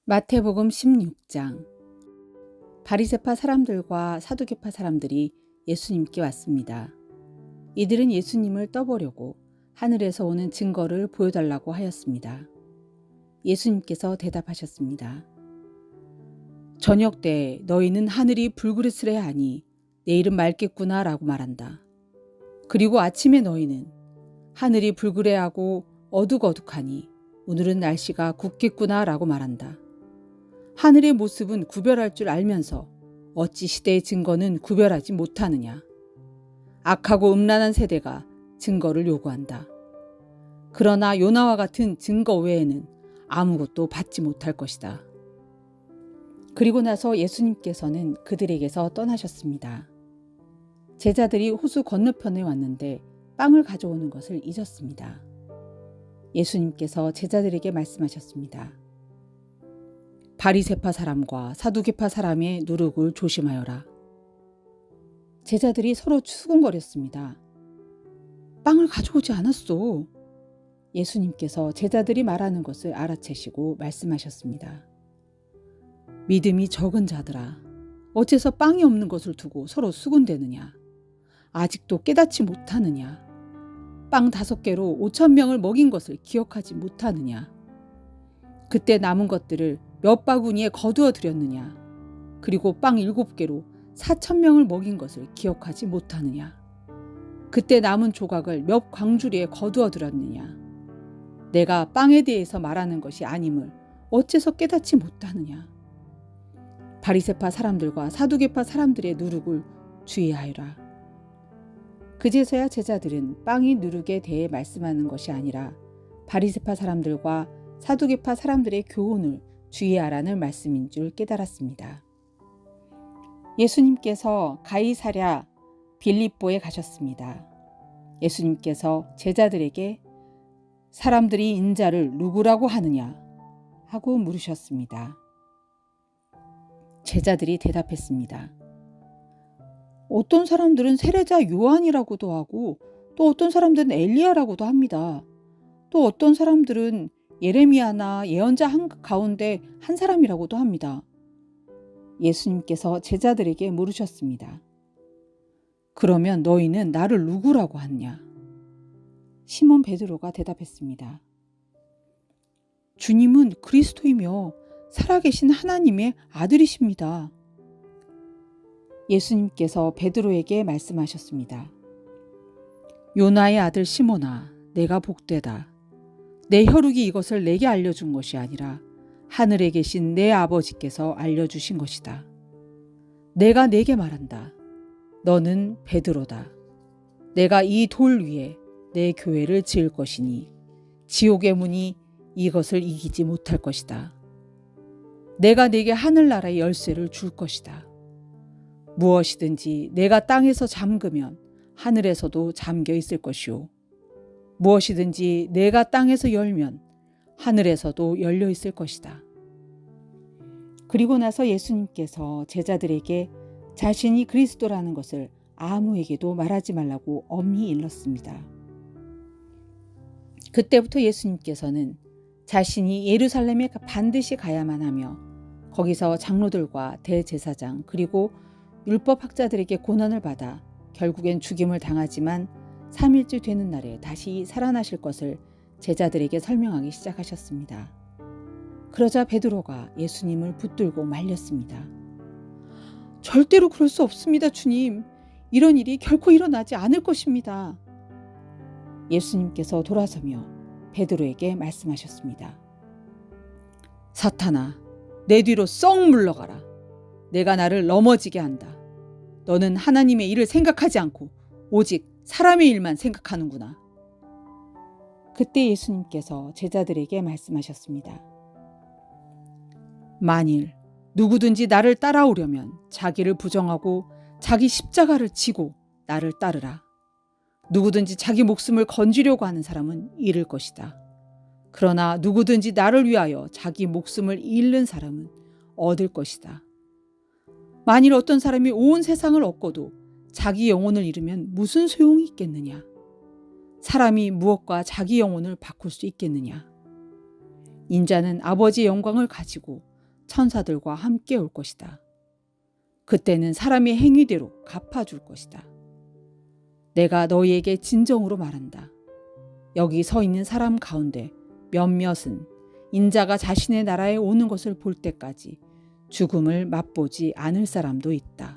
마태복음 16장. 바리새파 사람들과 사두개파 사람들이 예수님께 왔습니다. 이들은 예수님을 떠보려고 하늘에서 오는 증거를 보여달라고 하였습니다. 예수님께서 대답하셨습니다. 저녁 때 너희는 하늘이 불그릇으래 하니 내일은 맑겠구나 라고 말한다. 그리고 아침에 너희는 하늘이 불그레하고 어둑어둑하니 오늘은 날씨가 굳겠구나 라고 말한다. 하늘의 모습은 구별할 줄 알면서 어찌 시대의 증거는 구별하지 못하느냐. 악하고 음란한 세대가 증거를 요구한다. 그러나 요나와 같은 증거 외에는 아무것도 받지 못할 것이다. 그리고 나서 예수님께서는 그들에게서 떠나셨습니다. 제자들이 호수 건너편에 왔는데 빵을 가져오는 것을 잊었습니다. 예수님께서 제자들에게 말씀하셨습니다. 바리새파 사람과 사두개파 사람의 누룩을 조심하여라. 제자들이 서로 수군거렸습니다. 빵을 가져오지 않았소. 예수님께서 제자들이 말하는 것을 알아채시고 말씀하셨습니다. 믿음이 적은 자들아, 어째서 빵이 없는 것을 두고 서로 수군대느냐? 아직도 깨닫지 못하느냐? 빵 5개로 5,000명을 먹인 것을 기억하지 못하느냐? 그때 남은 것들을 몇 바구니에 거두어 드렸느냐? 그리고 빵 7개로 4,000명을 먹인 것을 기억하지 못하느냐? 그때 남은 조각을 몇 광주리에 거두어 드렸느냐? 내가 빵에 대해서 말하는 것이 아님을 어째서 깨닫지 못하느냐? 바리새파 사람들과 사두개파 사람들의 누룩을 주의하여라. 그제서야 제자들은 빵이 누룩에 대해 말씀하는 것이 아니라 바리새파 사람들과 사두개파 사람들의 교훈을 주의하라는 말씀인 줄 깨달았습니다. 예수님께서 가이사랴 빌립보에 가셨습니다. 예수님께서 제자들에게 사람들이 인자를 누구라고 하느냐 하고 물으셨습니다. 제자들이 대답했습니다. 어떤 사람들은 세례자 요한이라고도 하고 또 어떤 사람들은 엘리야라고도 합니다. 또 어떤 사람들은 예레미야나 예언자 가운데 한 사람이라고도 합니다. 예수님께서 제자들에게 물으셨습니다. 그러면 너희는 나를 누구라고 하느냐? 시몬 베드로가 대답했습니다. 주님은 그리스도이며 살아계신 하나님의 아들이십니다. 예수님께서 베드로에게 말씀하셨습니다. 요나의 아들 시몬아, 내가 복되다. 내 혈육이 이것을 내게 알려준 것이 아니라 하늘에 계신 내 아버지께서 알려주신 것이다. 내가 내게 말한다. 너는 베드로다. 내가 이 돌 위에 내 교회를 지을 것이니 지옥의 문이 이것을 이기지 못할 것이다. 내가 내게 하늘나라의 열쇠를 줄 것이다. 무엇이든지 내가 땅에서 잠그면 하늘에서도 잠겨 있을 것이요. 무엇이든지 내가 땅에서 열면 하늘에서도 열려 있을 것이다. 그리고 나서 예수님께서 제자들에게 자신이 그리스도라는 것을 아무에게도 말하지 말라고 엄히 일렀습니다. 그때부터 예수님께서는 자신이 예루살렘에 반드시 가야만 하며 거기서 장로들과 대제사장 그리고 율법학자들에게 고난을 받아 결국엔 죽임을 당하지만 3일째 되는 날에 다시 살아나실 것을 제자들에게 설명하기 시작하셨습니다. 그러자 베드로가 예수님을 붙들고 말렸습니다. 절대로 그럴 수 없습니다, 주님. 이런 일이 결코 일어나지 않을 것입니다. 예수님께서 돌아서며 베드로에게 말씀하셨습니다. 사탄아, 내 뒤로 썩 물러가라. 내가 나를 넘어지게 한다. 너는 하나님의 일을 생각하지 않고 오직 사람의 일만 생각하는구나. 그때 예수님께서 제자들에게 말씀하셨습니다. 만일 누구든지 나를 따라오려면 자기를 부정하고 자기 십자가를 지고 나를 따르라. 누구든지 자기 목숨을 건지려고 하는 사람은 잃을 것이다. 그러나 누구든지 나를 위하여 자기 목숨을 잃는 사람은 얻을 것이다. 만일 어떤 사람이 온 세상을 얻고도 자기 영혼을 잃으면 무슨 소용이 있겠느냐? 사람이 무엇과 자기 영혼을 바꿀 수 있겠느냐? 인자는 아버지의 영광을 가지고 천사들과 함께 올 것이다. 그때는 사람의 행위대로 갚아줄 것이다. 내가 너희에게 진정으로 말한다. 여기 서 있는 사람 가운데 몇몇은 인자가 자신의 나라에 오는 것을 볼 때까지 죽음을 맛보지 않을 사람도 있다.